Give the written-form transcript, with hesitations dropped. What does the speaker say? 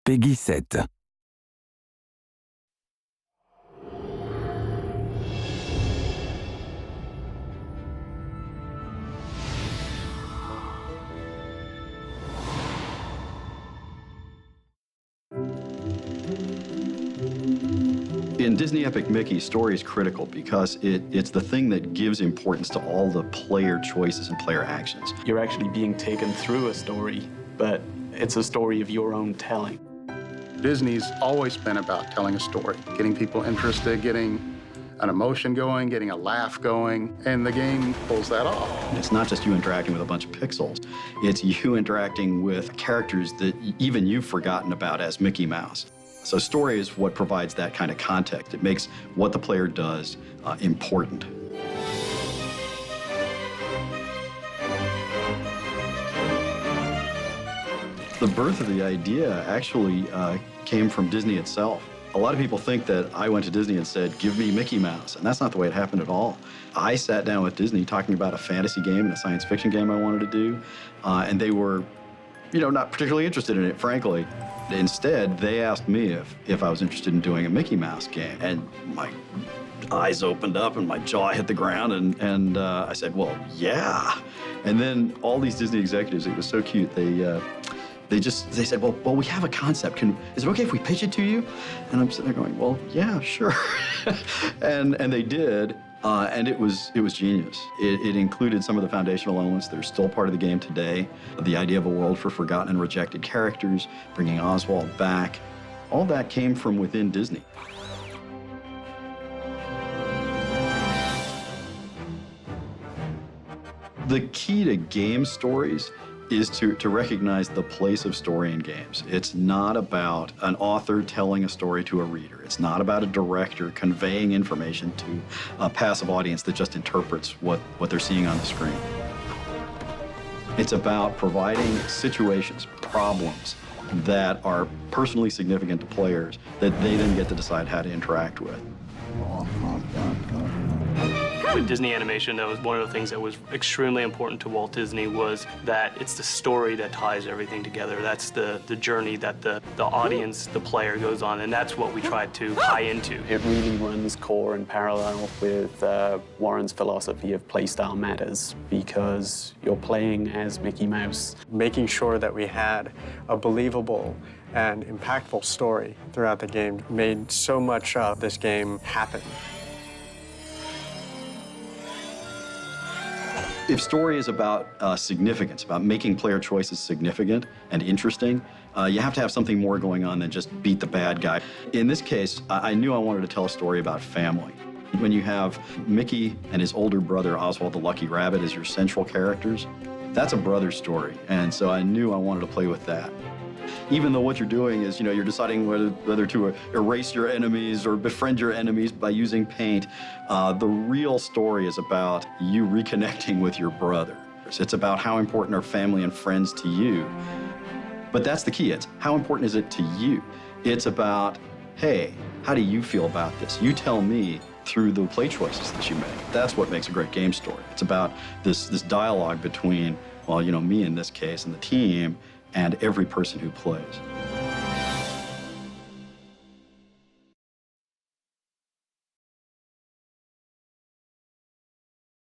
Peggy 7. In Disney Epic Mickey, story is critical because it's the thing that gives importance to all the player choices and player actions. You're actually being taken through a story, but it's a story of your own telling. Disney's always been about telling a story, getting people interested, getting an emotion going, getting a laugh going, and the game pulls that off. It's not just you interacting with a bunch of pixels. It's you interacting with characters that even you've forgotten about as Mickey Mouse. So story is what provides that kind of context. It makes what the player does important. The birth of the idea actually came from Disney itself. A lot of people think that I went to Disney and said, give me Mickey Mouse, and that's not the way it happened at all. I sat down with Disney talking about a fantasy game and a science fiction game I wanted to do, and they were, not particularly interested in it, frankly. Instead, they asked me if I was interested in doing a Mickey Mouse game, and my eyes opened up and my jaw hit the ground, and I said, well, yeah. And then all these Disney executives, it was so cute, they said, well, we have a concept. Is it okay if we pitch it to you? And I'm sitting there going, well, yeah, sure. and they did, and it was genius. It included some of the foundational elements that are still part of the game today. The idea of a world for forgotten and rejected characters, bringing Oswald back. All that came from within Disney. The key to game stories is to recognize the place of story in games. It's not about an author telling a story to a reader. It's not about a director conveying information to a passive audience that just interprets what they're seeing on the screen. It's about providing situations, problems that are personally significant to players that they then get to decide how to interact with. With Disney animation, that was one of the things that was extremely important to Walt Disney was that it's the story that ties everything together. That's the journey that the audience, the player goes on, and that's what we tried to tie into. It really runs core and parallel with Warren's philosophy of playstyle matters because you're playing as Mickey Mouse. Making sure that we had a believable and impactful story throughout the game made so much of this game happen. If story is about significance, about making player choices significant and interesting, you have to have something more going on than just beat the bad guy. In this case, I knew I wanted to tell a story about family. When you have Mickey and his older brother, Oswald the Lucky Rabbit, as your central characters, that's a brother story, and so I knew I wanted to play with that. Even though what you're doing is, you're deciding whether to erase your enemies or befriend your enemies by using paint, the real story is about you reconnecting with your brother. It's about how important are family and friends to you. But that's the key. It's how important is it to you? It's about, hey, how do you feel about this? You tell me through the play choices that you make. That's what makes a great game story. It's about this dialogue between, well, me in this case and the team, and every person who plays.